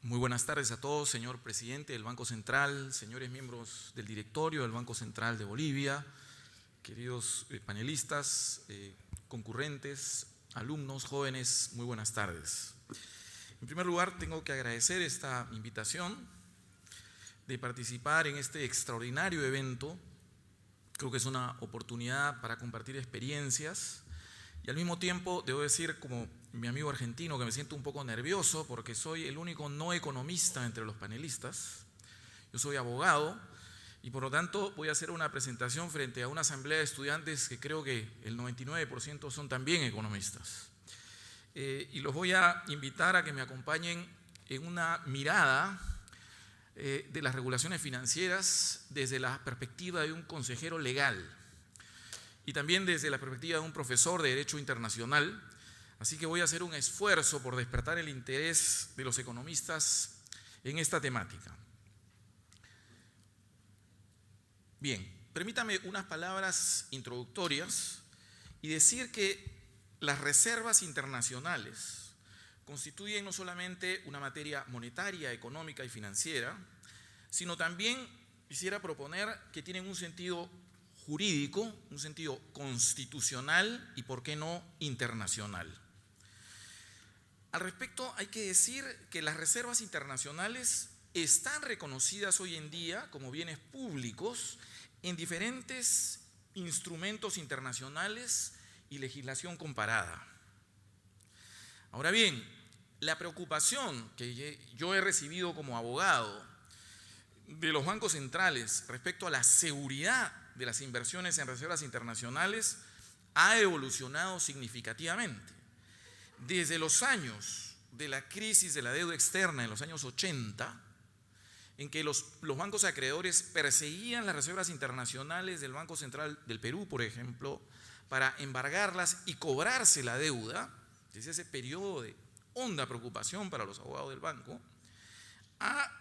Muy buenas tardes a todos, señor presidente del Banco Central, señores miembros del directorio del Banco Central de Bolivia, queridos panelistas, concurrentes, alumnos, jóvenes, muy buenas tardes. En primer lugar, tengo que agradecer esta invitación de participar en este extraordinario evento. Creo que es una oportunidad para compartir experiencias y al mismo tiempo, debo decir, como mi amigo argentino, que me siento un poco nervioso porque soy el único no economista entre los panelistas. Yo soy abogado y por lo tanto voy a hacer una presentación frente a una asamblea de estudiantes que creo que el 99% son también economistas. Y los voy a invitar a que me acompañen en una mirada de las regulaciones financieras desde la perspectiva de un consejero legal y también desde la perspectiva de un profesor de Derecho Internacional. Así que voy a hacer un esfuerzo por despertar el interés de los economistas en esta temática. Bien, permítame unas palabras introductorias y decir que las reservas internacionales constituyen no solamente una materia monetaria, económica y financiera, sino también quisiera proponer que tienen un sentido jurídico, un sentido constitucional y, por qué no, internacional. Al respecto, hay que decir que las reservas internacionales están reconocidas hoy en día como bienes públicos en diferentes instrumentos internacionales y legislación comparada. Ahora bien, la preocupación que yo he recibido como abogado de los bancos centrales respecto a la seguridad de las inversiones en reservas internacionales ha evolucionado significativamente. Desde los años de la crisis de la deuda externa en los años 80, en que los bancos acreedores perseguían las reservas internacionales del Banco Central del Perú, por ejemplo, para embargarlas y cobrarse la deuda, desde ese periodo de honda preocupación para los abogados del banco, a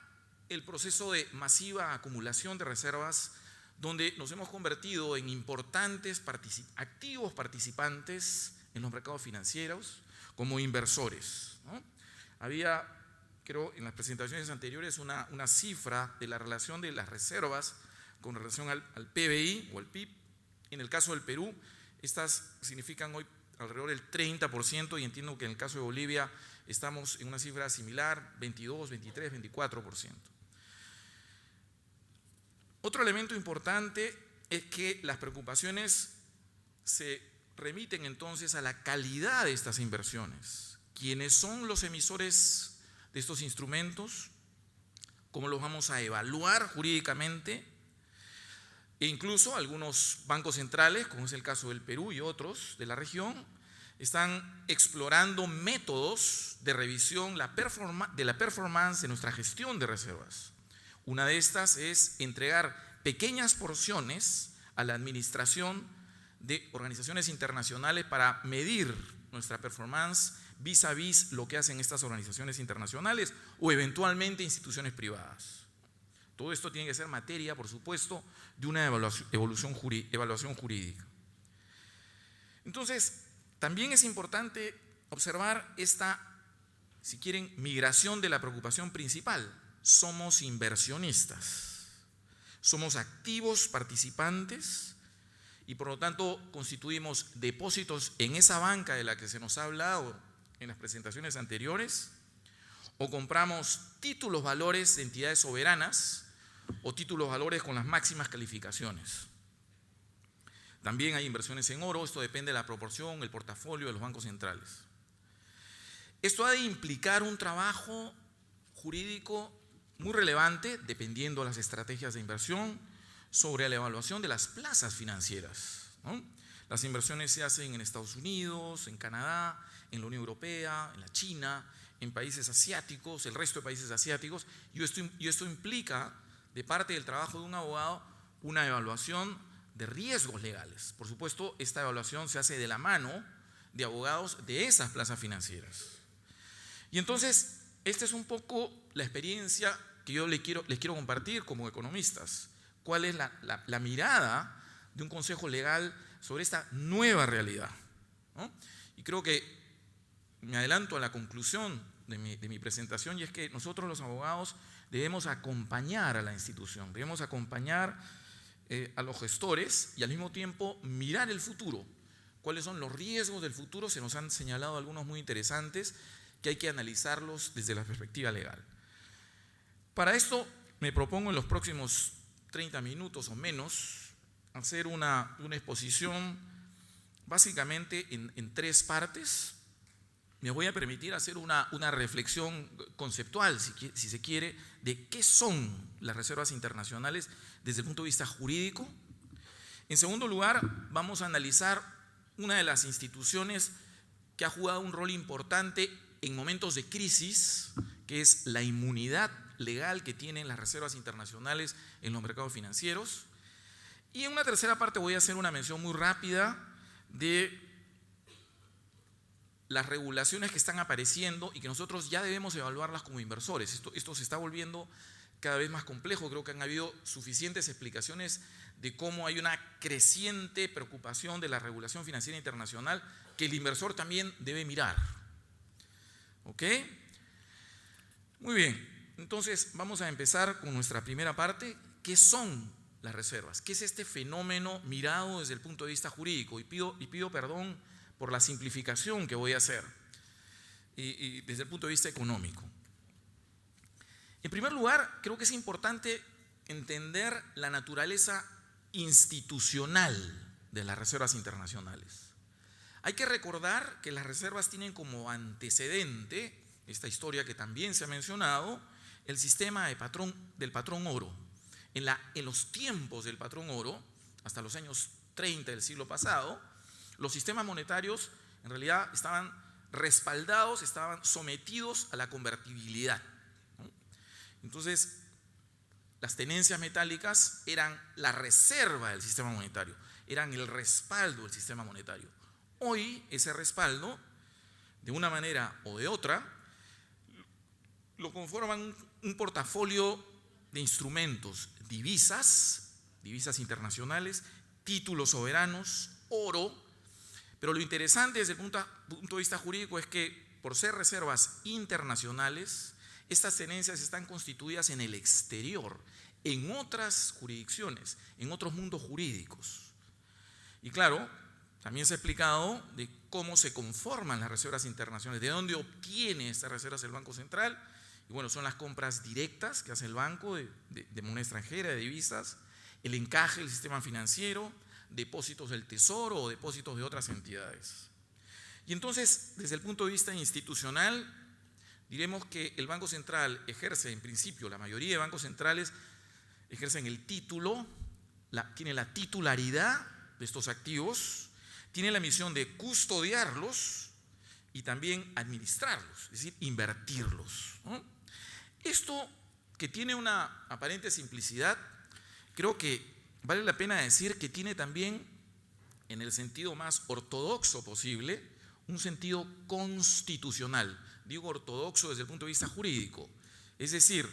el proceso de masiva acumulación de reservas, donde nos hemos convertido en importantes activos participantes en los mercados financieros como inversores, ¿no? Había, creo, en las presentaciones anteriores una cifra de la relación de las reservas con relación al PBI o al PIB. En el caso del Perú, estas significan hoy alrededor del 30% y entiendo que en el caso de Bolivia estamos en una cifra similar, 22, 23, 24%. Otro elemento importante es que las preocupaciones se remiten entonces a la calidad de estas inversiones. ¿Quiénes son los emisores de estos instrumentos? ¿Cómo los vamos a evaluar jurídicamente? E incluso algunos bancos centrales, como es el caso del Perú y otros de la región, están explorando métodos de revisión de la performance de nuestra gestión de reservas. Una de estas es entregar pequeñas porciones a la administración de organizaciones internacionales para medir nuestra performance vis a vis lo que hacen estas organizaciones internacionales o eventualmente instituciones privadas. Todo esto tiene que ser materia, por supuesto, de una evaluación jurídica. Entonces, también es importante observar esta, si quieren, migración de la preocupación principal. Somos inversionistas, somos activos participantes y por lo tanto constituimos depósitos en esa banca de la que se nos ha hablado en las presentaciones anteriores, o compramos títulos valores de entidades soberanas o títulos valores con las máximas calificaciones. También hay inversiones en oro, esto depende de la proporción, el portafolio de los bancos centrales. Esto ha de implicar un trabajo jurídico muy relevante, dependiendo de las estrategias de inversión, sobre la evaluación de las plazas financieras, ¿no? Las inversiones se hacen en Estados Unidos, en Canadá, en la Unión Europea, en la China, en países asiáticos, el resto de países asiáticos, y esto implica, de parte del trabajo de un abogado, una evaluación de riesgos legales. Por supuesto, esta evaluación se hace de la mano de abogados de esas plazas financieras. Y entonces, esta es un poco la experiencia que yo les quiero compartir como economistas. ¿Cuál es la mirada de un consejo legal sobre esta nueva realidad, ¿no? Y creo que me adelanto a la conclusión de mi presentación, y es que nosotros los abogados debemos acompañar a la institución, debemos acompañar a los gestores y al mismo tiempo mirar el futuro. ¿Cuáles son los riesgos del futuro? Se nos han señalado algunos muy interesantes que hay que analizarlos desde la perspectiva legal. Para esto me propongo en los próximos 30 minutos o menos hacer una exposición básicamente en 3 partes. Me voy a permitir hacer una reflexión conceptual, si se quiere, de qué son las reservas internacionales desde el punto de vista jurídico. En segundo lugar, vamos a analizar una de las instituciones que ha jugado un rol importante en momentos de crisis, que es la inmunidad legal que tienen las reservas internacionales en los mercados financieros. Y en una tercera parte voy a hacer una mención muy rápida de las regulaciones que están apareciendo y que nosotros ya debemos evaluarlas como inversores. Esto se está volviendo cada vez más complejo. Creo que han habido suficientes explicaciones de cómo hay una creciente preocupación de la regulación financiera internacional que el inversor también debe mirar. ¿Ok? Muy bien. Entonces vamos a empezar con nuestra primera parte. ¿Qué son las reservas? ¿Qué es este fenómeno mirado desde el punto de vista jurídico? Y pido perdón por la simplificación que voy a hacer y desde el punto de vista económico. En primer lugar, creo que es importante entender la naturaleza institucional de las reservas internacionales. Hay que recordar que las reservas tienen como antecedente, esta historia que también se ha mencionado, el sistema del patrón oro. En los tiempos del patrón oro, hasta los años 30 del siglo pasado, los sistemas monetarios en realidad estaban respaldados, estaban sometidos a la convertibilidad, ¿no? Entonces, las tenencias metálicas eran la reserva del sistema monetario, eran el respaldo del sistema monetario. Hoy, ese respaldo, de una manera o de otra, lo conforman un portafolio de instrumentos, divisas internacionales, títulos soberanos, oro. Pero lo interesante desde el punto de vista jurídico es que, por ser reservas internacionales, estas tenencias están constituidas en el exterior, en otras jurisdicciones, en otros mundos jurídicos. Y claro, también se ha explicado de cómo se conforman las reservas internacionales, de dónde obtiene estas reservas el Banco Central. Y bueno, son las compras directas que hace el banco de moneda extranjera, de divisas, el encaje del sistema financiero, depósitos del Tesoro o depósitos de otras entidades. Y entonces, desde el punto de vista institucional, diremos que el Banco Central ejerce, en principio, la mayoría de bancos centrales ejercen el título, tiene la titularidad de estos activos, tiene la misión de custodiarlos y también administrarlos, es decir, invertirlos, ¿no? Esto, que tiene una aparente simplicidad, creo que vale la pena decir que tiene también, en el sentido más ortodoxo posible, un sentido constitucional. Digo ortodoxo desde el punto de vista jurídico. Es decir,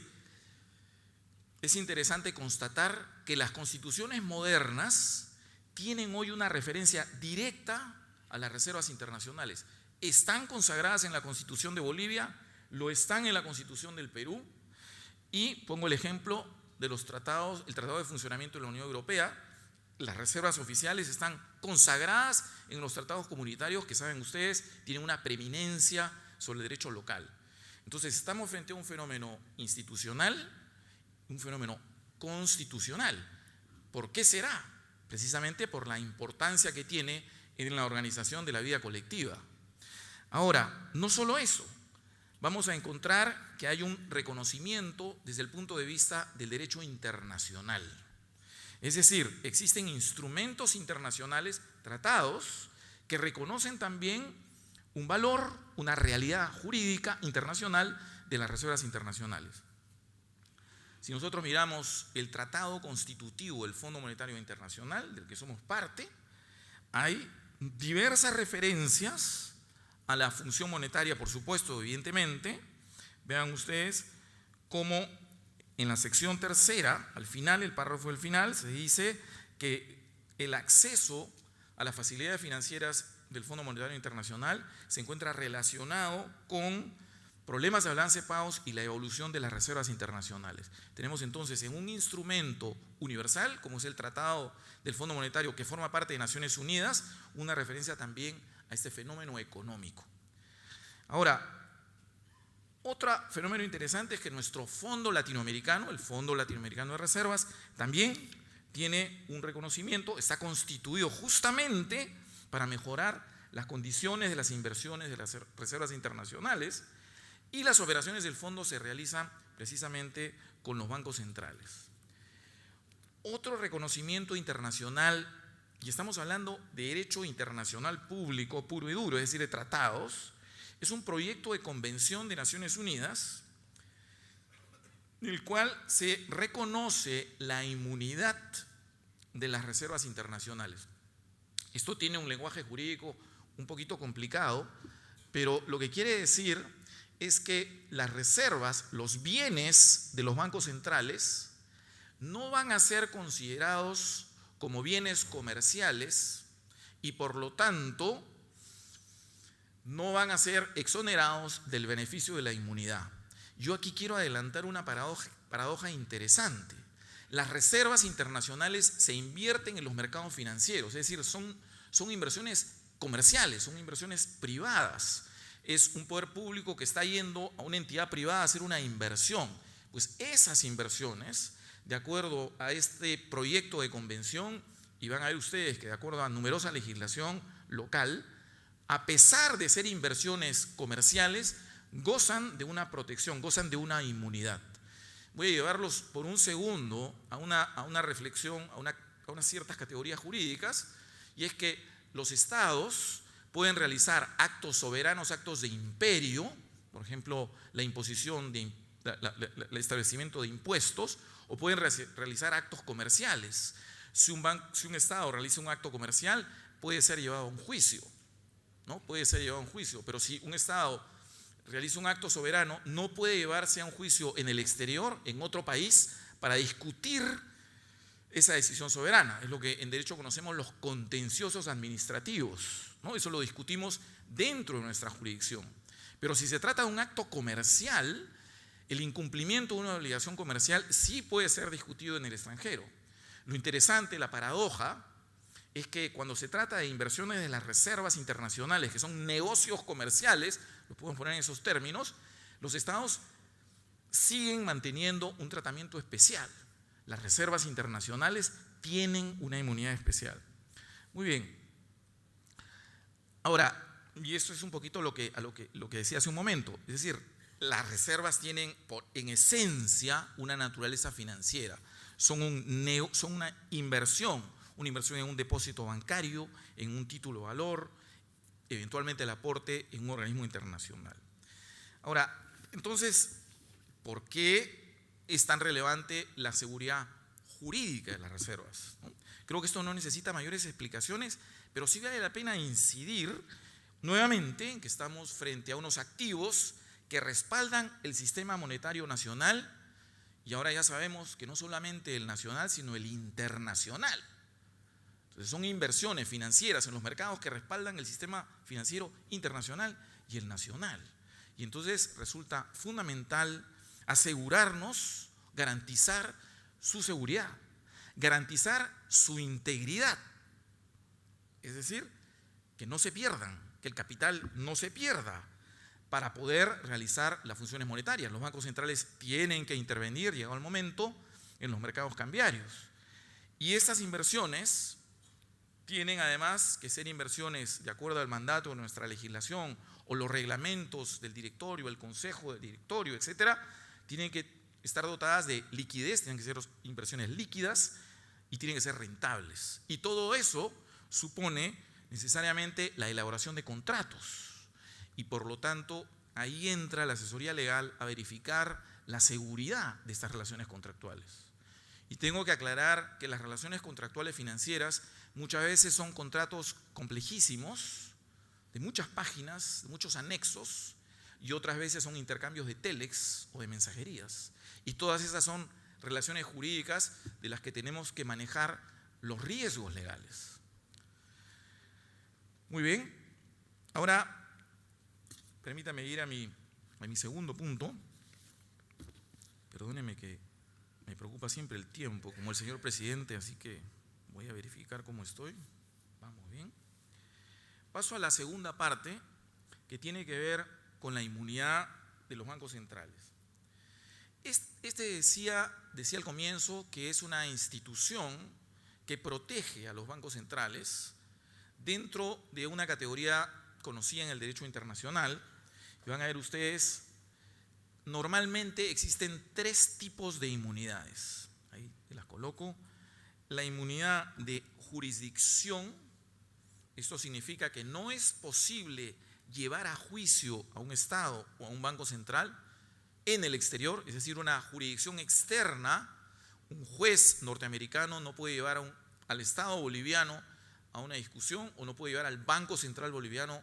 es interesante constatar que las constituciones modernas tienen hoy una referencia directa a las reservas internacionales. Están consagradas en la Constitución de Bolivia, lo están en la Constitución del Perú, y pongo el ejemplo de los tratados, el Tratado de Funcionamiento de la Unión Europea. Las reservas oficiales están consagradas en los tratados comunitarios que, saben ustedes, tienen una preeminencia sobre el derecho local. Entonces estamos frente a un fenómeno institucional, un fenómeno constitucional. ¿Por qué será? Precisamente por la importancia que tiene en la organización de la vida colectiva. Ahora, no solo eso, vamos a encontrar que hay un reconocimiento desde el punto de vista del derecho internacional. Es decir, existen instrumentos internacionales, tratados, que reconocen también un valor, una realidad jurídica internacional de las reservas internacionales. Si nosotros miramos el tratado constitutivo del Fondo Monetario Internacional, del que somos parte, hay diversas referencias a la función monetaria, por supuesto, evidentemente. Vean ustedes cómo en la sección tercera, al final, el párrafo del final, se dice que el acceso a las facilidades financieras del Fondo Monetario Internacional se encuentra relacionado con problemas de balance de pagos y la evolución de las reservas internacionales. Tenemos entonces en un instrumento universal, como es el Tratado del Fondo Monetario, que forma parte de Naciones Unidas, una referencia también a este fenómeno económico. Ahora, otro fenómeno interesante es que nuestro fondo latinoamericano, el Fondo Latinoamericano de Reservas, también tiene un reconocimiento, está constituido justamente para mejorar las condiciones de las inversiones de las reservas internacionales, y las operaciones del fondo se realizan precisamente con los bancos centrales. Otro reconocimiento internacional, y estamos hablando de derecho internacional público puro y duro, es decir, de tratados, es un proyecto de convención de Naciones Unidas en el cual se reconoce la inmunidad de las reservas internacionales. Esto tiene un lenguaje jurídico un poquito complicado, pero lo que quiere decir es que las reservas, los bienes de los bancos centrales, no van a ser considerados como bienes comerciales y por lo tanto no van a ser exonerados del beneficio de la inmunidad. Yo aquí quiero adelantar una paradoja interesante. Las reservas internacionales se invierten en los mercados financieros, es decir, son inversiones comerciales, son inversiones privadas. Es un poder público que está yendo a una entidad privada a hacer una inversión. Pues esas inversiones, de acuerdo a este proyecto de convención, y van a ver ustedes que de acuerdo a numerosa legislación local, a pesar de ser inversiones comerciales, gozan de una protección, gozan de una inmunidad. Voy a llevarlos por un segundo a una reflexión, a unas ciertas categorías jurídicas, y es que los estados pueden realizar actos soberanos, actos de imperio, por ejemplo, la imposición, el establecimiento de impuestos, o pueden realizar actos comerciales. Si un estado realiza un acto comercial, puede ser llevado a un juicio, ¿no? Puede ser llevado a un juicio, pero si un estado realiza un acto soberano, no puede llevarse a un juicio en el exterior, en otro país, para discutir esa decisión soberana. Es lo que en derecho conocemos los contenciosos administrativos, ¿no? Eso lo discutimos dentro de nuestra jurisdicción. Pero si se trata de un acto comercial, el incumplimiento de una obligación comercial sí puede ser discutido en el extranjero. Lo interesante, la paradoja, es que cuando se trata de inversiones de las reservas internacionales, que son negocios comerciales, lo podemos poner en esos términos, los estados siguen manteniendo un tratamiento especial. Las reservas internacionales tienen una inmunidad especial. Muy bien. Ahora, y esto es un poquito lo que decía hace un momento, es decir, las reservas tienen en esencia una naturaleza financiera, son una inversión en un depósito bancario, en un título de valor, eventualmente el aporte en un organismo internacional. Ahora, entonces, ¿por qué es tan relevante la seguridad jurídica de las reservas? Creo que esto no necesita mayores explicaciones, pero sí vale la pena incidir nuevamente en que estamos frente a unos activos que respaldan el sistema monetario nacional, y ahora ya sabemos que no solamente el nacional, sino el internacional. Entonces son inversiones financieras en los mercados que respaldan el sistema financiero internacional y el nacional. Y entonces resulta fundamental asegurarnos, garantizar su seguridad, garantizar su integridad. Es decir, que no se pierdan, que el capital no se pierda para poder realizar las funciones monetarias. Los bancos centrales tienen que intervenir, llegado el momento, en los mercados cambiarios. Y estas inversiones tienen además que ser inversiones de acuerdo al mandato de nuestra legislación o los reglamentos del directorio, el consejo del directorio, etcétera, tienen que estar dotadas de liquidez, tienen que ser inversiones líquidas y tienen que ser rentables. Y todo eso supone necesariamente la elaboración de contratos. Y por lo tanto, ahí entra la asesoría legal a verificar la seguridad de estas relaciones contractuales. Y tengo que aclarar que las relaciones contractuales financieras muchas veces son contratos complejísimos, de muchas páginas, de muchos anexos, y otras veces son intercambios de telex o de mensajerías. Y todas esas son relaciones jurídicas de las que tenemos que manejar los riesgos legales. Muy bien, ahora permítame ir a mi a mi segundo punto. Perdónenme que me preocupa siempre el tiempo, como el señor presidente, así que voy a verificar cómo estoy. Vamos bien. Paso a la segunda parte, que tiene que ver con la inmunidad de los bancos centrales. Decía al comienzo que es una institución que protege a los bancos centrales dentro de una categoría conocida en el derecho internacional. Y van a ver ustedes, normalmente existen 3 tipos de inmunidades. Ahí las coloco. La inmunidad de jurisdicción, esto significa que no es posible llevar a juicio a un Estado o a un banco central en el exterior, es decir, una jurisdicción externa. Un juez norteamericano no puede llevar al Estado boliviano a una discusión, o no puede llevar al Banco Central Boliviano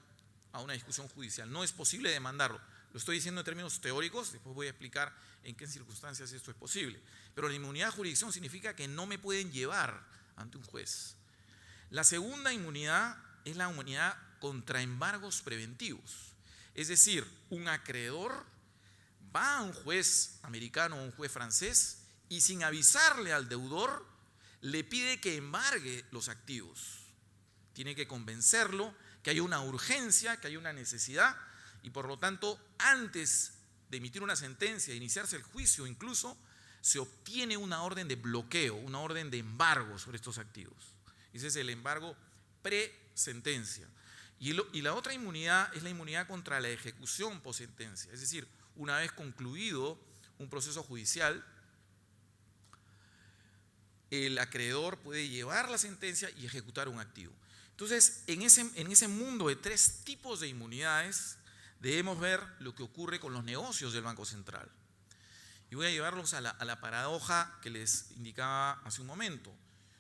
a una discusión judicial. No es posible demandarlo. Lo estoy diciendo en términos teóricos, después voy a explicar en qué circunstancias esto es posible. Pero la inmunidad de jurisdicción significa que no me pueden llevar ante un juez. La segunda inmunidad es la inmunidad contra embargos preventivos. Es decir, un acreedor va a un juez americano o un juez francés y sin avisarle al deudor le pide que embargue los activos. Tiene que convencerlo que hay una urgencia, que hay una necesidad, y por lo tanto, antes de emitir una sentencia, de iniciarse el juicio incluso, se obtiene una orden de bloqueo, una orden de embargo sobre estos activos. Ese es el embargo pre-sentencia. Y la otra inmunidad es la inmunidad contra la ejecución post-sentencia. Es decir, una vez concluido un proceso judicial, el acreedor puede llevar la sentencia y ejecutar un activo. Entonces, en ese mundo de 3 tipos de inmunidades, debemos ver lo que ocurre con los negocios del Banco Central. Y voy a llevarlos a la paradoja que les indicaba hace un momento.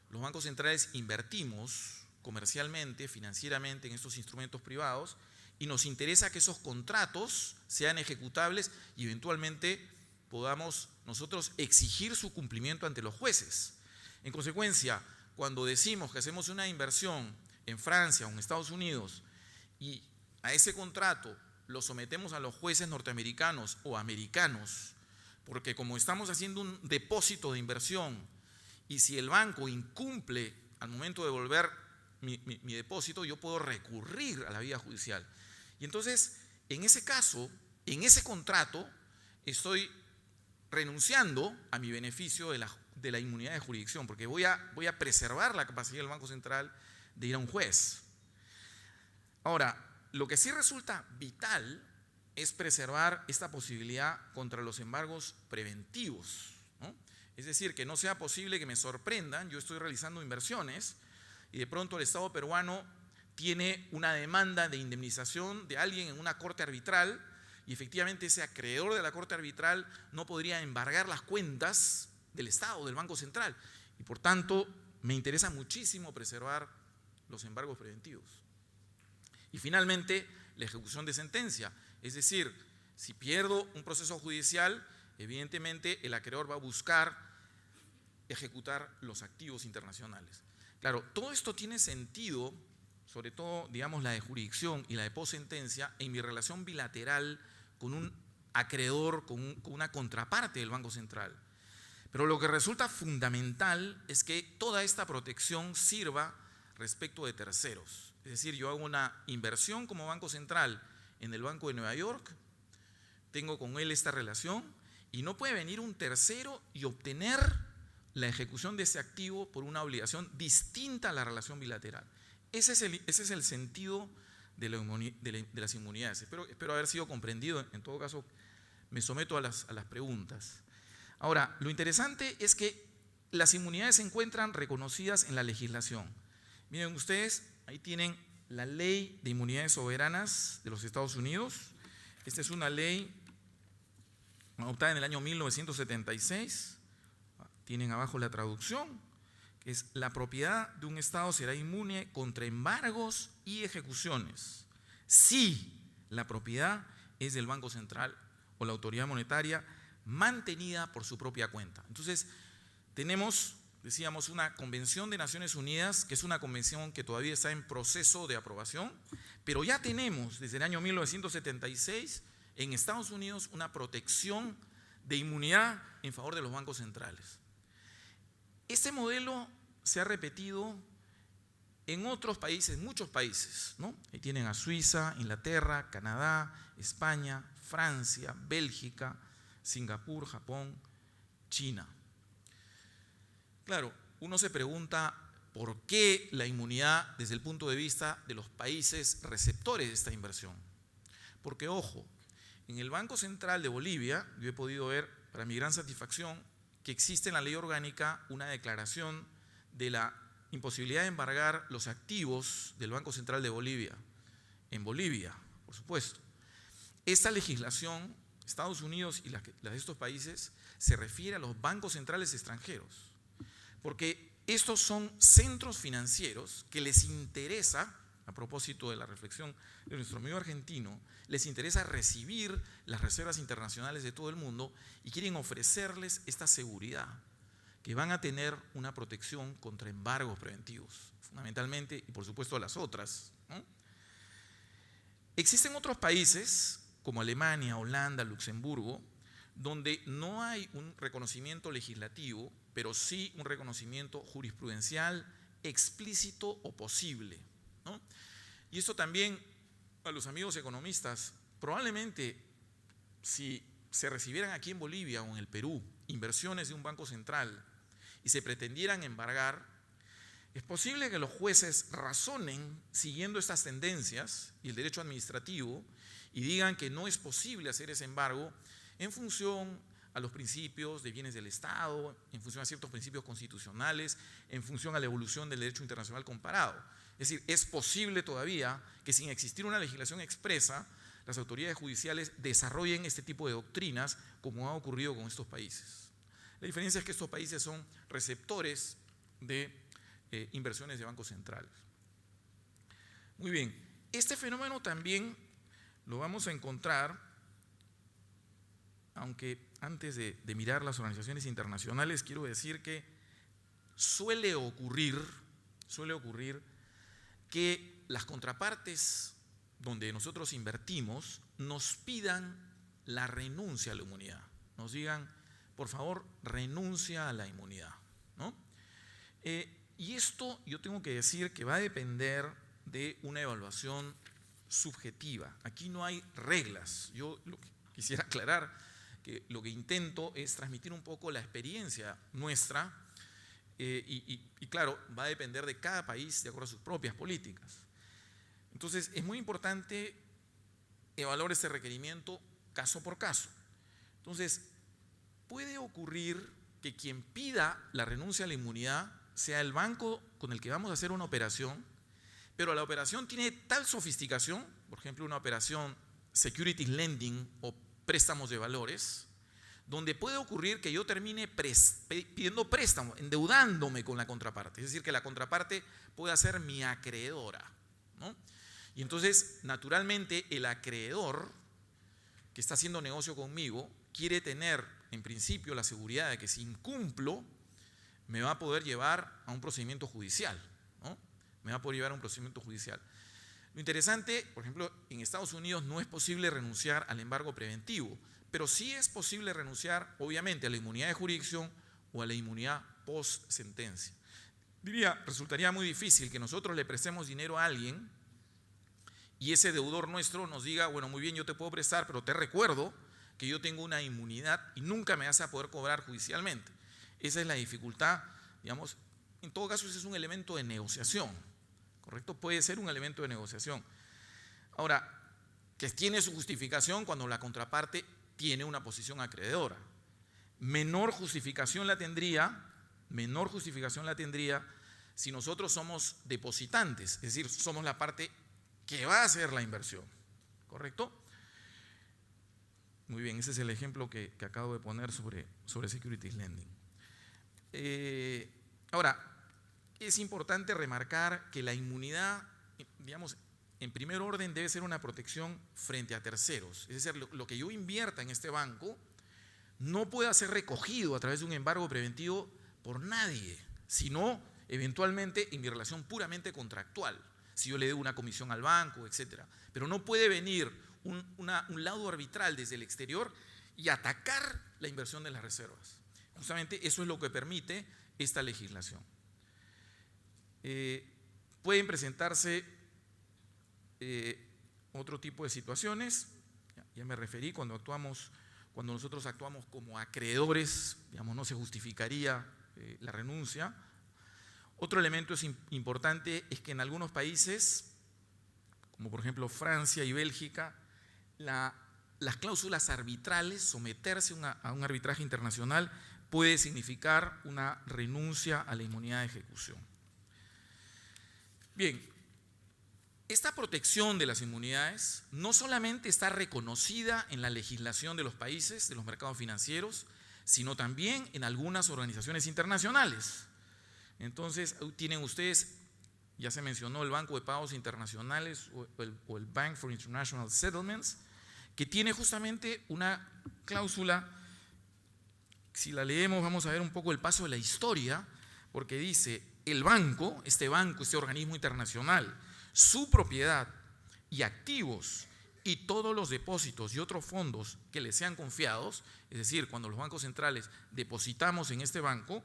Los bancos centrales invertimos comercialmente, financieramente en estos instrumentos privados, y nos interesa que esos contratos sean ejecutables y eventualmente podamos nosotros exigir su cumplimiento ante los jueces. En consecuencia, cuando decimos que hacemos una inversión en Francia o en Estados Unidos y a ese contrato lo sometemos a los jueces norteamericanos o americanos, porque como estamos haciendo un depósito de inversión y si el banco incumple al momento de devolver mi depósito, yo puedo recurrir a la vía judicial. Y entonces, en ese caso, en ese contrato, estoy renunciando a mi beneficio de la inmunidad de jurisdicción, porque voy a preservar la capacidad del Banco Central de ir a un juez. Ahora, lo que sí resulta vital es preservar esta posibilidad contra los embargos preventivos, ¿no? Es decir, que no sea posible que me sorprendan, yo estoy realizando inversiones y de pronto el Estado peruano tiene una demanda de indemnización de alguien en una corte arbitral y efectivamente ese acreedor de la corte arbitral no podría embargar las cuentas del Estado, del Banco Central, y por tanto me interesa muchísimo preservar los embargos preventivos. Y finalmente, la ejecución de sentencia, es decir, si pierdo un proceso judicial, evidentemente el acreedor va a buscar ejecutar los activos internacionales. Claro, todo esto tiene sentido, sobre todo, digamos, la de jurisdicción y la de possentencia, en mi relación bilateral con un acreedor, con una contraparte del Banco Central. Pero lo que resulta fundamental es que toda esta protección sirva respecto de terceros. Es decir, yo hago una inversión como Banco Central en el Banco de Nueva York, tengo con él esta relación y no puede venir un tercero y obtener la ejecución de ese activo por una obligación distinta a la relación bilateral. Ese es el sentido de las inmunidades. Espero haber sido comprendido. En todo caso, me someto a las preguntas. Ahora, lo interesante es que las inmunidades se encuentran reconocidas en la legislación. Miren ustedes, ahí tienen la Ley de Inmunidades Soberanas de los Estados Unidos. Esta es una ley adoptada en el año 1976. Tienen abajo la traducción, que es: la propiedad de un Estado será inmune contra embargos y ejecuciones si la propiedad es del Banco Central o la autoridad monetaria mantenida por su propia cuenta. Entonces, tenemos, decíamos, una Convención de Naciones Unidas, que es una convención que todavía está en proceso de aprobación, pero ya tenemos desde el año 1976 en Estados Unidos una protección de inmunidad en favor de los bancos centrales. Este modelo se ha repetido en otros países, muchos países, ¿no? Ahí tienen a Suiza, Inglaterra, Canadá, España, Francia, Bélgica, Singapur, Japón, China. Claro, uno se pregunta por qué la inmunidad desde el punto de vista de los países receptores de esta inversión. Porque, ojo, en el Banco Central de Bolivia, yo he podido ver, para mi gran satisfacción, que existe en la ley orgánica una declaración de la imposibilidad de embargar los activos del Banco Central de Bolivia, en Bolivia, por supuesto. Esta legislación, Estados Unidos y la de estos países, se refiere a los bancos centrales extranjeros, porque estos son centros financieros que les interesa, a propósito de la reflexión de nuestro amigo argentino, les interesa recibir las reservas internacionales de todo el mundo y quieren ofrecerles esta seguridad, que van a tener una protección contra embargos preventivos, fundamentalmente, y por supuesto las otras, ¿no? Existen otros países, como Alemania, Holanda, Luxemburgo, donde no hay un reconocimiento legislativo, pero sí un reconocimiento jurisprudencial explícito o posible, ¿no? Y esto también, a los amigos economistas, probablemente si se recibieran aquí en Bolivia o en el Perú inversiones de un banco central y se pretendieran embargar, es posible que los jueces razonen siguiendo estas tendencias y el derecho administrativo y digan que no es posible hacer ese embargo en función a los principios de bienes del Estado, en función a ciertos principios constitucionales, en función a la evolución del derecho internacional comparado. Es decir, es posible todavía que sin existir una legislación expresa, las autoridades judiciales desarrollen este tipo de doctrinas como ha ocurrido con estos países. La diferencia es que estos países son receptores de inversiones de bancos centrales. Muy bien, este fenómeno también lo vamos a encontrar, aunque antes de mirar las organizaciones internacionales, quiero decir que suele ocurrir que las contrapartes donde nosotros invertimos nos pidan la renuncia a la inmunidad, nos digan, por favor, renuncia a la inmunidad, ¿no? Y esto yo tengo que decir que va a depender de una evaluación subjetiva. Aquí no hay reglas. Yo lo que quisiera aclarar, que lo que intento es transmitir un poco la experiencia nuestra y claro, va a depender de cada país de acuerdo a sus propias políticas. Entonces, es muy importante evaluar este requerimiento caso por caso. Entonces, puede ocurrir que quien pida la renuncia a la inmunidad sea el banco con el que vamos a hacer una operación, pero la operación tiene tal sofisticación, por ejemplo, una operación securities lending o préstamos de valores, donde puede ocurrir que yo termine pidiendo préstamo, endeudándome con la contraparte, es decir, que la contraparte pueda ser mi acreedora, ¿no? Y entonces, naturalmente, el acreedor que está haciendo negocio conmigo quiere tener, en principio, la seguridad de que si incumplo, me va a poder llevar a un procedimiento judicial, ¿no? Me va a poder llevar a un procedimiento judicial. Lo interesante, por ejemplo, en Estados Unidos no es posible renunciar al embargo preventivo, pero sí es posible renunciar, obviamente, a la inmunidad de jurisdicción o a la inmunidad post-sentencia. Resultaría muy difícil que nosotros le prestemos dinero a alguien y ese deudor nuestro nos diga, bueno, muy bien, yo te puedo prestar, pero te recuerdo que yo tengo una inmunidad y nunca me vas a poder cobrar judicialmente. Esa es la dificultad, digamos. En todo caso, ese es un elemento de negociación, ¿correcto? Puede ser un elemento de negociación. Ahora, que tiene su justificación cuando la contraparte tiene una posición acreedora. Menor justificación la tendría si nosotros somos depositantes, es decir, somos la parte que va a hacer la inversión, ¿correcto? Muy bien, ese es el ejemplo que acabo de poner sobre securities lending. Ahora, es importante remarcar que la inmunidad, digamos, en primer orden debe ser una protección frente a terceros. Es decir, lo que yo invierta en este banco no pueda ser recogido a través de un embargo preventivo por nadie, sino eventualmente en mi relación puramente contractual, si yo le debo una comisión al banco, etc. Pero no puede venir un lado arbitral desde el exterior y atacar la inversión de las reservas. Justamente eso es lo que permite esta legislación. Pueden presentarse otro tipo de situaciones. Ya me referí cuando nosotros actuamos como acreedores, digamos, no se justificaría la renuncia. Otro elemento importante es que en algunos países, como por ejemplo Francia y Bélgica, las cláusulas arbitrales, someterse a un arbitraje internacional, puede significar una renuncia a la inmunidad de ejecución. Bien, esta protección de las inmunidades no solamente está reconocida en la legislación de los países, de los mercados financieros, sino también en algunas organizaciones internacionales. Entonces, tienen ustedes, ya se mencionó el Banco de Pagos Internacionales o el Bank for International Settlements, que tiene justamente una cláusula. Si la leemos vamos a ver un poco el paso de la historia, porque dice: el banco, este organismo internacional, su propiedad y activos y todos los depósitos y otros fondos que le sean confiados, es decir, cuando los bancos centrales depositamos en este banco,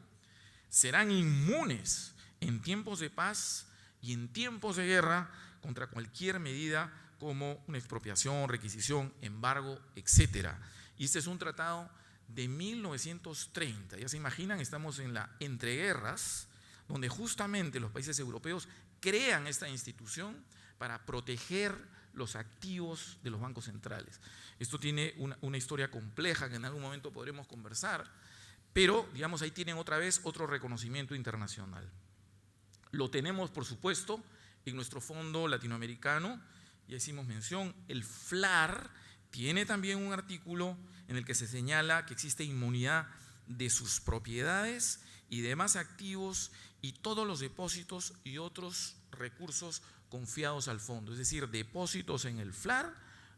serán inmunes en tiempos de paz y en tiempos de guerra contra cualquier medida como una expropiación, requisición, embargo, etc. Y este es un tratado de 1930. Ya se imaginan, estamos en la entreguerras, donde justamente los países europeos crean esta institución para proteger los activos de los bancos centrales. Esto tiene una historia compleja que en algún momento podremos conversar, pero digamos ahí tienen otra vez otro reconocimiento internacional. Lo tenemos, por supuesto, en nuestro fondo latinoamericano, ya hicimos mención, el FLAR tiene también un artículo en el que se señala que existe inmunidad de sus propiedades y demás activos y todos los depósitos y otros recursos confiados al fondo. Es decir, depósitos en el FLAR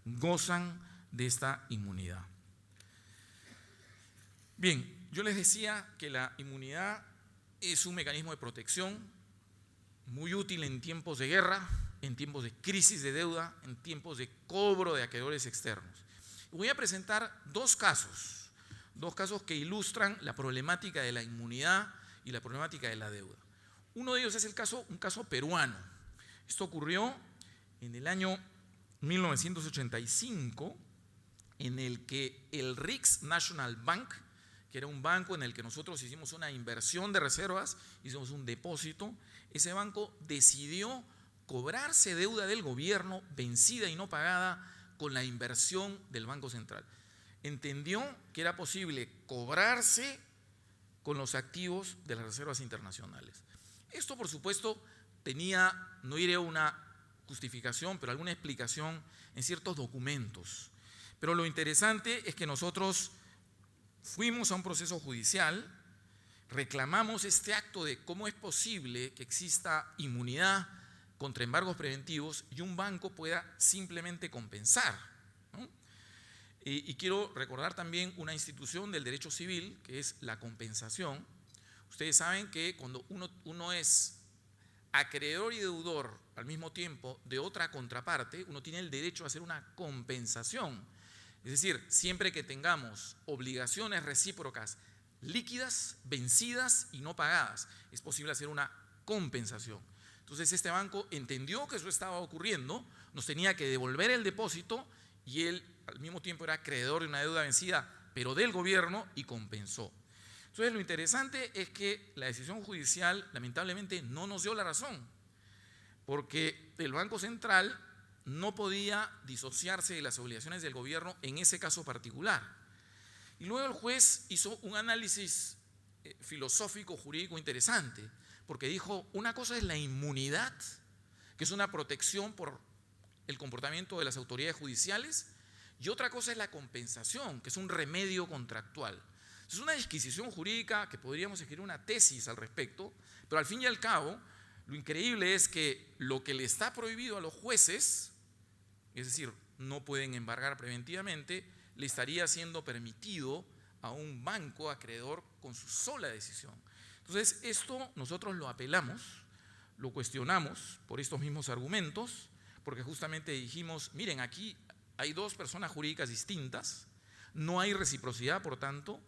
gozan de esta inmunidad. Bien, yo les decía que la inmunidad es un mecanismo de protección muy útil en tiempos de guerra, en tiempos de crisis de deuda, en tiempos de cobro de acreedores externos. Voy a presentar dos casos que ilustran la problemática de la inmunidad y la problemática de la deuda. Uno de ellos es un caso peruano. Esto ocurrió en el año 1985, en el que el RIX National Bank, que era un banco en el que nosotros hicimos una inversión de reservas, hicimos un depósito, ese banco decidió cobrarse deuda del gobierno vencida y no pagada con la inversión del Banco Central. Entendió que era posible cobrarse con los activos de las reservas internacionales. Esto, por supuesto, no iré a una justificación, pero alguna explicación en ciertos documentos. Pero lo interesante es que nosotros fuimos a un proceso judicial, reclamamos este acto de cómo es posible que exista inmunidad contra embargos preventivos y un banco pueda simplemente compensar, ¿no? Y quiero recordar también una institución del derecho civil, que es la compensación. Ustedes saben que cuando uno es acreedor y deudor al mismo tiempo de otra contraparte, uno tiene el derecho a hacer una compensación. Es decir, siempre que tengamos obligaciones recíprocas líquidas, vencidas y no pagadas, es posible hacer una compensación. Entonces este banco entendió que eso estaba ocurriendo, nos tenía que devolver el depósito y él al mismo tiempo era acreedor de una deuda vencida, pero del gobierno, y compensó. Entonces lo interesante es que la decisión judicial lamentablemente no nos dio la razón, porque el Banco Central no podía disociarse de las obligaciones del gobierno en ese caso particular. Y luego el juez hizo un análisis filosófico, jurídico interesante, porque dijo, una cosa es la inmunidad, que es una protección por el comportamiento de las autoridades judiciales, y otra cosa es la compensación, que es un remedio contractual. Es una disquisición jurídica que podríamos escribir una tesis al respecto, pero al fin y al cabo, lo increíble es que lo que le está prohibido a los jueces, es decir, no pueden embargar preventivamente, le estaría siendo permitido a un banco acreedor con su sola decisión. Entonces, esto nosotros lo apelamos, lo cuestionamos por estos mismos argumentos, porque justamente dijimos, miren, aquí hay dos personas jurídicas distintas, no hay reciprocidad, por tanto,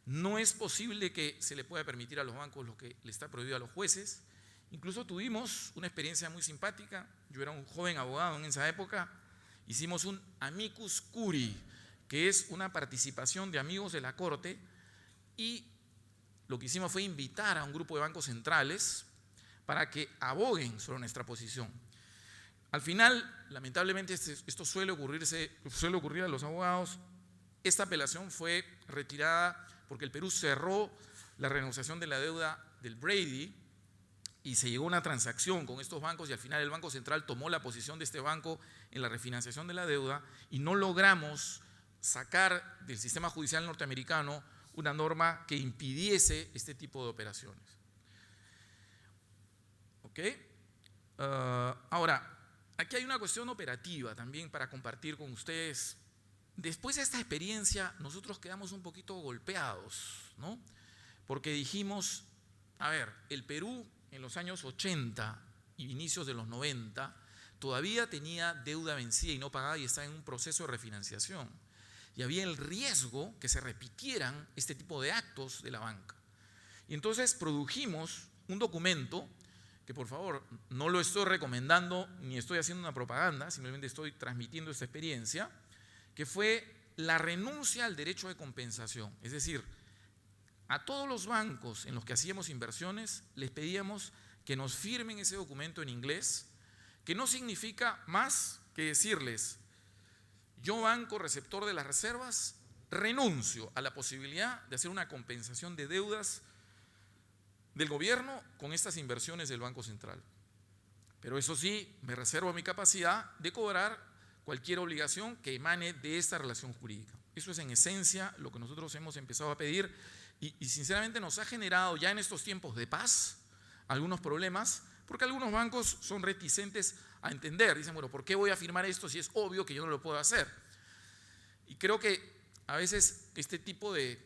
no es posible que se le pueda permitir a los bancos lo que le está prohibido a los jueces. Incluso tuvimos una experiencia muy simpática, yo era un joven abogado en esa época, hicimos un amicus curiae, que es una participación de amigos de la Corte, y lo que hicimos fue invitar a un grupo de bancos centrales para que aboguen sobre nuestra posición. Al final, lamentablemente, esto suele ocurrir a los abogados. Esta apelación fue retirada porque el Perú cerró la renegociación de la deuda del Brady y se llegó a una transacción con estos bancos, y al final el Banco Central tomó la posición de este banco en la refinanciación de la deuda, y no logramos sacar del sistema judicial norteamericano una norma que impidiese este tipo de operaciones. ¿Ok? Ahora, aquí hay una cuestión operativa también para compartir con ustedes. Después de esta experiencia, nosotros quedamos un poquito golpeados, ¿no? Porque dijimos, a ver, el Perú en los años 80 y inicios de los 90 todavía tenía deuda vencida y no pagada y estaba en un proceso de refinanciación. Y había el riesgo que se repitieran este tipo de actos de la banca. Y entonces produjimos un documento que, por favor, no lo estoy recomendando ni estoy haciendo una propaganda, simplemente estoy transmitiendo esta experiencia, que fue la renuncia al derecho de compensación. Es decir, a todos los bancos en los que hacíamos inversiones les pedíamos que nos firmen ese documento en inglés, que no significa más que decirles: yo, banco receptor de las reservas, renuncio a la posibilidad de hacer una compensación de deudas del gobierno con estas inversiones del Banco Central. Pero eso sí, me reservo mi capacidad de cobrar cualquier obligación que emane de esta relación jurídica. Eso es en esencia lo que nosotros hemos empezado a pedir, y sinceramente nos ha generado ya en estos tiempos de paz algunos problemas, porque algunos bancos son reticentes a entender. Dicen, bueno, ¿por qué voy a firmar esto si es obvio que yo no lo puedo hacer? Y creo que a veces este tipo de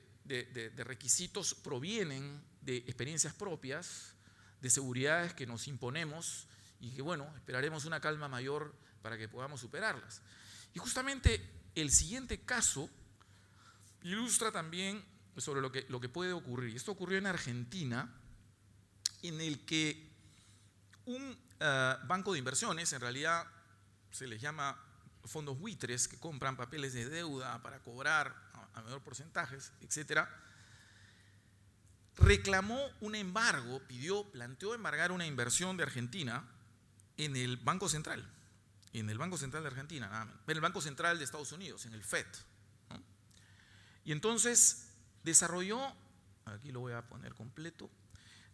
requisitos provienen de experiencias propias, de seguridades que nos imponemos, y que, bueno, esperaremos una calma mayor para que podamos superarlas. Y justamente el siguiente caso ilustra también sobre lo que puede ocurrir. Esto ocurrió en Argentina, en el que un banco de inversiones, en realidad se les llama fondos buitres, que compran papeles de deuda para cobrar a menor porcentajes, etcétera, reclamó un embargo, planteó embargar una inversión de Argentina en el Banco Central, de Argentina, nada menos, en el Banco Central de Estados Unidos, en el FED, ¿no? Y entonces desarrolló, aquí lo voy a poner completo,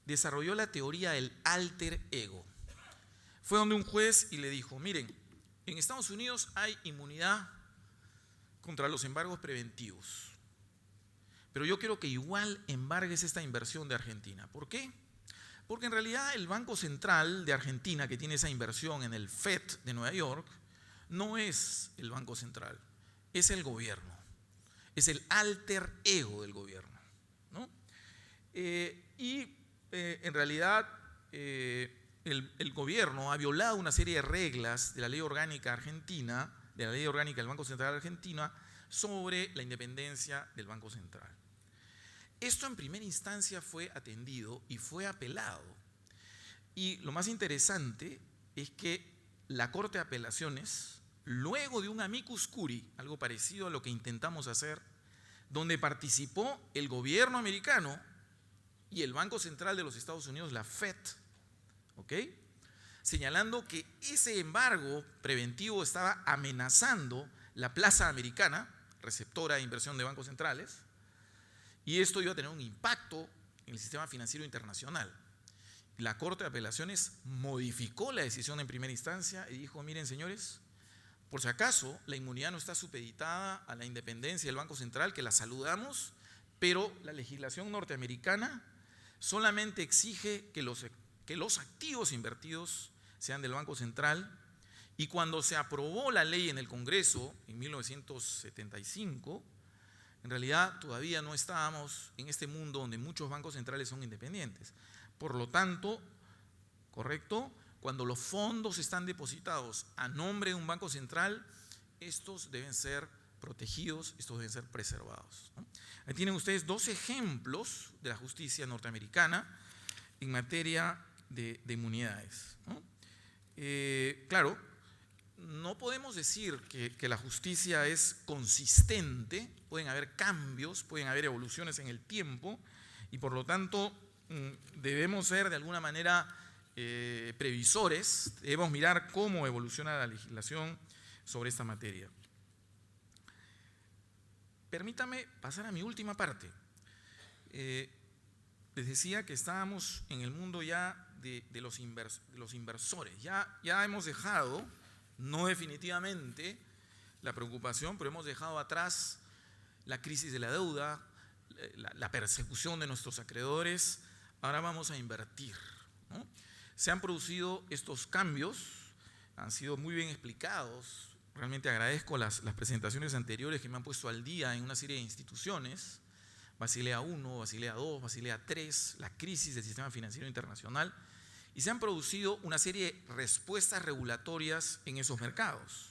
desarrolló la teoría del alter ego. Fue donde un juez y le dijo: miren, en Estados Unidos hay inmunidad contra los embargos preventivos, pero yo quiero que igual embargues esta inversión de Argentina. ¿Por qué? Porque en realidad el Banco Central de Argentina, que tiene esa inversión en el FED de Nueva York, no es el Banco Central, es el gobierno, es el alter ego del gobierno, ¿no? En realidad el gobierno ha violado una serie de reglas de la ley orgánica argentina, de la ley orgánica del Banco Central de Argentina, sobre la independencia del Banco Central. Esto en primera instancia fue atendido y fue apelado. Y lo más interesante es que la Corte de Apelaciones, luego de un amicus curiae, algo parecido a lo que intentamos hacer, donde participó el gobierno americano y el Banco Central de los Estados Unidos, la FED, ¿ok?, señalando que ese embargo preventivo estaba amenazando la plaza americana, receptora de inversión de bancos centrales, y esto iba a tener un impacto en el sistema financiero internacional. La Corte de Apelaciones modificó la decisión en primera instancia y dijo: miren, señores, por si acaso la inmunidad no está supeditada a la independencia del Banco Central, que la saludamos, pero la legislación norteamericana solamente exige que los activos invertidos sean del Banco Central. Y cuando se aprobó la ley en el Congreso en 1975, en realidad todavía no estábamos en este mundo donde muchos bancos centrales son independientes. Por lo tanto, correcto, cuando los fondos están depositados a nombre de un banco central, estos deben ser protegidos, estos deben ser preservados, ¿no? Ahí tienen ustedes 2 ejemplos de la justicia norteamericana en materia de inmunidades, ¿no? Claro, no podemos decir que la justicia es consistente, pueden haber cambios, pueden haber evoluciones en el tiempo y por lo tanto debemos ser de alguna manera previsores, debemos mirar cómo evoluciona la legislación sobre esta materia. Permítame pasar a mi última parte. Les decía que estábamos en el mundo ya de los inversores. Ya hemos dejado, no definitivamente, la preocupación, pero hemos dejado atrás la crisis de la deuda, la persecución de nuestros acreedores. Ahora vamos a invertir, ¿no? Se han producido estos cambios, han sido muy bien explicados. Realmente agradezco las presentaciones anteriores que me han puesto al día en una serie de instituciones. Basilea I, Basilea II, Basilea III, la crisis del sistema financiero internacional, y se han producido una serie de respuestas regulatorias en esos mercados.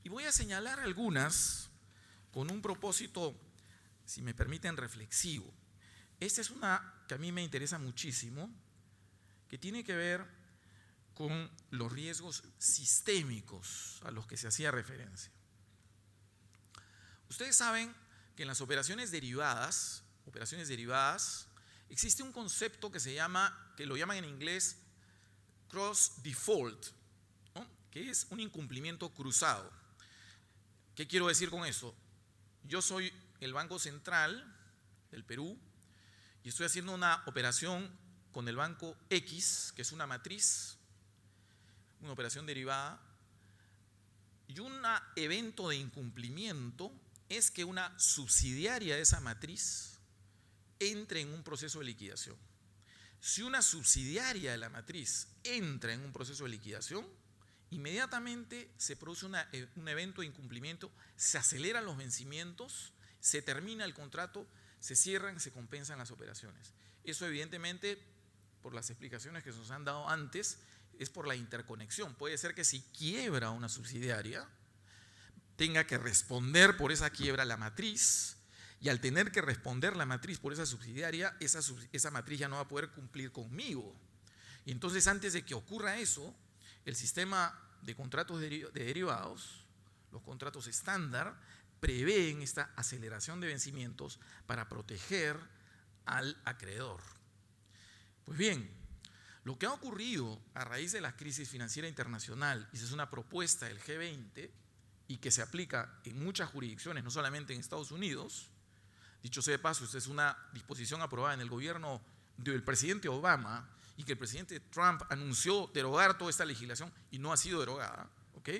Y voy a señalar algunas con un propósito, si me permiten, reflexivo. Esta es una que a mí me interesa muchísimo, que tiene que ver con los riesgos sistémicos a los que se hacía referencia. Ustedes saben que en las operaciones derivadas, existe un concepto que lo llaman en inglés cross default, ¿no? Que es un incumplimiento cruzado. ¿Qué quiero decir con eso? Yo soy el Banco Central del Perú y estoy haciendo una operación con el Banco X, que es una matriz, una operación derivada, y un evento de incumplimiento es que una subsidiaria de esa matriz entre en un proceso de liquidación. Si una subsidiaria de la matriz entra en un proceso de liquidación, inmediatamente se produce un evento de incumplimiento, se aceleran los vencimientos, se termina el contrato, se cierran, se compensan las operaciones. Eso evidentemente, por las explicaciones que se nos han dado antes, es por la interconexión. Puede ser que si quiebra una subsidiaria, tenga que responder por esa quiebra la matriz, y al tener que responder la matriz por esa subsidiaria, esa matriz ya no va a poder cumplir conmigo. Y entonces, antes de que ocurra eso, el sistema de contratos de derivados, los contratos estándar, prevén esta aceleración de vencimientos para proteger al acreedor. Pues bien, lo que ha ocurrido a raíz de la crisis financiera internacional, y esa es una propuesta del G20 y que se aplica en muchas jurisdicciones, no solamente en Estados Unidos, dicho sea de paso, esta es una disposición aprobada en el gobierno del presidente Obama y que el presidente Trump anunció derogar toda esta legislación y no ha sido derogada, ¿ok?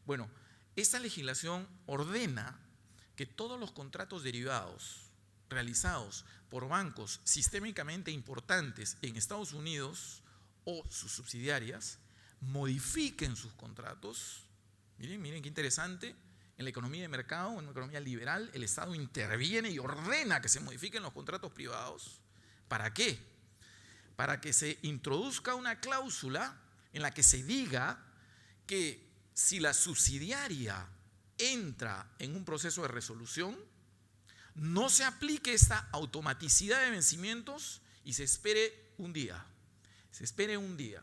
Bueno, esta legislación ordena que todos los contratos derivados realizados por bancos sistémicamente importantes en Estados Unidos o sus subsidiarias modifiquen sus contratos. Miren qué interesante. En la economía de mercado, en una economía liberal, el Estado interviene y ordena que se modifiquen los contratos privados. ¿Para qué? Para que se introduzca una cláusula en la que se diga que si la subsidiaria entra en un proceso de resolución, no se aplique esta automaticidad de vencimientos y se espere un día. Se espere un día.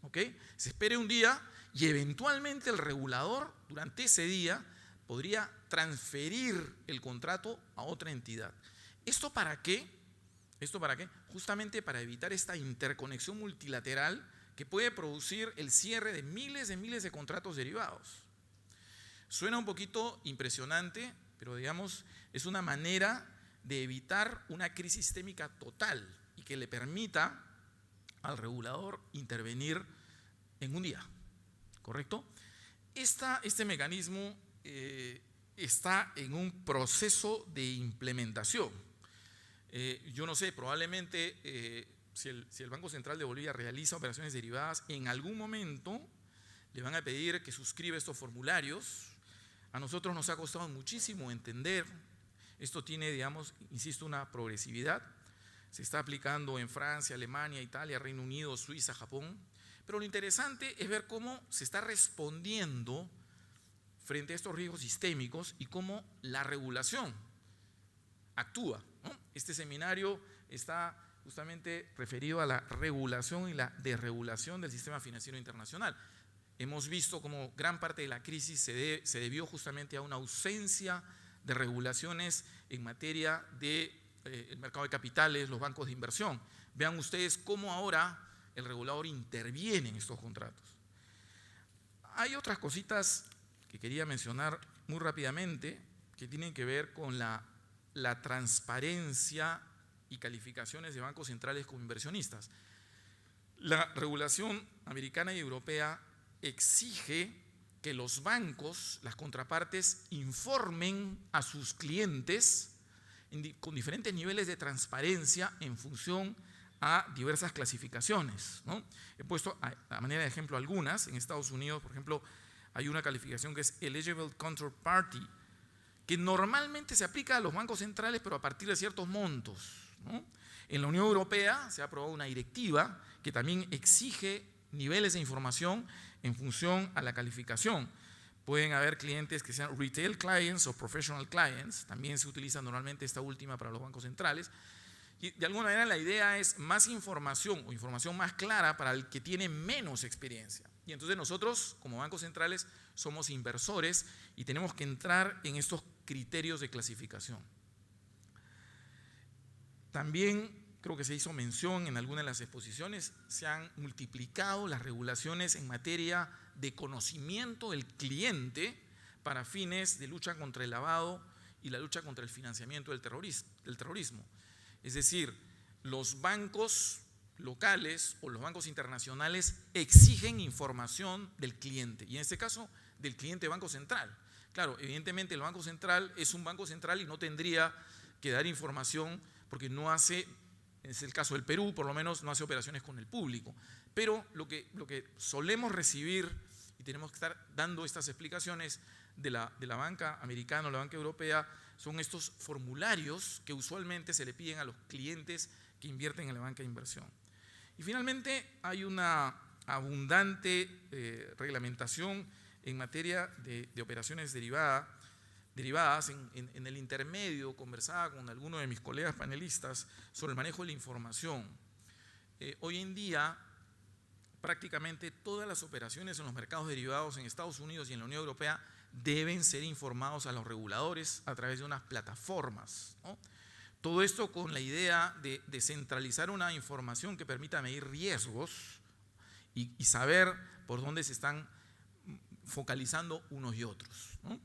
¿Ok? Se espere un día y eventualmente el regulador durante ese día podría transferir el contrato a otra entidad. ¿Esto para qué? ¿Esto para qué? Justamente para evitar esta interconexión multilateral que puede producir el cierre de miles de contratos derivados. Suena un poquito impresionante, pero digamos, es una manera de evitar una crisis sistémica total y que le permita al regulador intervenir en un día, ¿correcto? Este mecanismo está en un proceso de implementación. Yo no sé, probablemente si el Banco Central de Bolivia realiza operaciones derivadas, en algún momento le van a pedir que suscriba estos formularios. A nosotros nos ha costado muchísimo entender. Esto tiene, digamos, insisto, una progresividad. Se está aplicando en Francia, Alemania, Italia, Reino Unido, Suiza, Japón. Pero lo interesante es ver cómo se está respondiendo frente a estos riesgos sistémicos y cómo la regulación actúa, ¿no? Este seminario está justamente referido a la regulación y la desregulación del sistema financiero internacional. Hemos visto cómo gran parte de la crisis se debió justamente a una ausencia de regulaciones en materia de el mercado de capitales, los bancos de inversión. Vean ustedes cómo ahora el regulador interviene en estos contratos. Hay otras cositas que quería mencionar muy rápidamente que tienen que ver con la transparencia y calificaciones de bancos centrales como inversionistas. La regulación americana y europea exige que los bancos, las contrapartes, informen a sus clientes con diferentes niveles de transparencia en función a diversas clasificaciones, ¿no? He puesto a manera de ejemplo algunas. En Estados Unidos, por ejemplo, hay una calificación que es Eligible Counterparty, que normalmente se aplica a los bancos centrales, pero a partir de ciertos montos, ¿no? En la Unión Europea se ha aprobado una directiva que también exige niveles de información en función a la calificación. Pueden haber clientes que sean retail clients o professional clients, también se utiliza normalmente esta última para los bancos centrales. Y de alguna manera la idea es más información o información más clara para el que tiene menos experiencia. Y entonces nosotros, como bancos centrales, somos inversores y tenemos que entrar en estos criterios de clasificación. También creo que se hizo mención en alguna de las exposiciones, se han multiplicado las regulaciones en materia de conocimiento del cliente para fines de lucha contra el lavado y la lucha contra el financiamiento del terrorismo. Es decir, los bancos locales o los bancos internacionales exigen información del cliente, y en este caso del cliente Banco Central. Claro, evidentemente el Banco Central es un banco central y no tendría que dar información porque no hace, es el caso del Perú, por lo menos no hace operaciones con el público. Pero lo que solemos recibir, y tenemos que estar dando estas explicaciones de la banca americana o la banca europea, son estos formularios que usualmente se le piden a los clientes que invierten en la banca de inversión. Y finalmente hay una abundante reglamentación en materia de operaciones derivadas. En el intermedio conversaba con algunos de mis colegas panelistas sobre el manejo de la información. Hoy en día prácticamente todas las operaciones en los mercados derivados en Estados Unidos y en la Unión Europea deben ser informados a los reguladores a través de unas plataformas, ¿no? Todo esto con la idea de centralizar una información que permita medir riesgos y saber por dónde se están focalizando unos y otros, ¿no?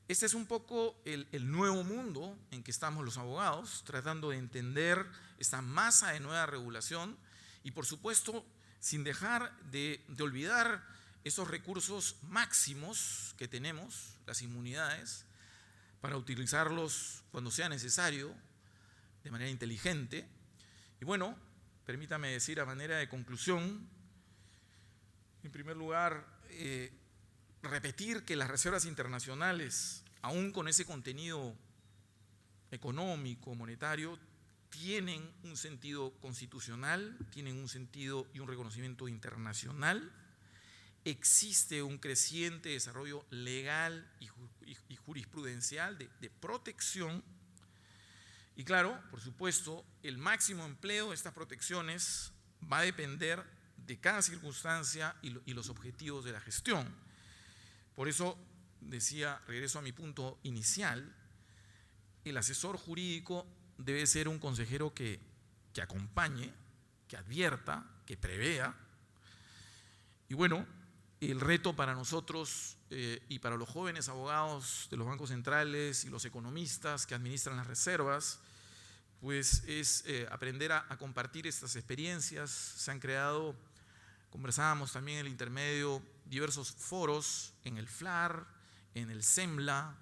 Este es un poco el nuevo mundo en que estamos los abogados, tratando de entender esta masa de nueva regulación y, por supuesto, sin dejar de olvidar esos recursos máximos que tenemos, las inmunidades, para utilizarlos cuando sea necesario, de manera inteligente. Y bueno, permítame decir a manera de conclusión, en primer lugar, repetir que las reservas internacionales, aún con ese contenido económico, monetario, tienen un sentido constitucional, tienen un sentido y un reconocimiento internacional. Existe un creciente desarrollo legal y jurisprudencial de protección. Y claro, por supuesto, el máximo empleo de estas protecciones va a depender de cada circunstancia y los objetivos de la gestión. Por eso decía, regreso a mi punto inicial, el asesor jurídico debe ser un consejero que acompañe, que advierta, que prevea. Y bueno, el reto para nosotros y para los jóvenes abogados de los bancos centrales y los economistas que administran las reservas, pues es aprender a compartir estas experiencias. Se han creado, conversábamos también en el intermedio, diversos foros en el FLAR, en el SEMLA,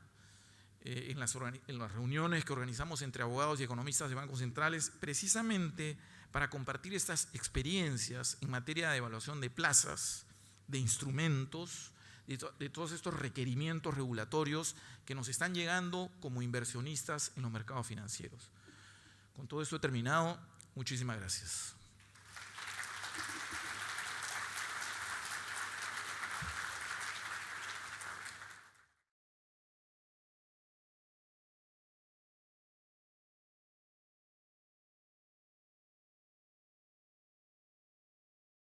en las reuniones que organizamos entre abogados y economistas de bancos centrales, precisamente para compartir estas experiencias en materia de evaluación de plazas, de instrumentos, de todos estos requerimientos regulatorios que nos están llegando como inversionistas en los mercados financieros. Con todo esto he terminado. Muchísimas gracias.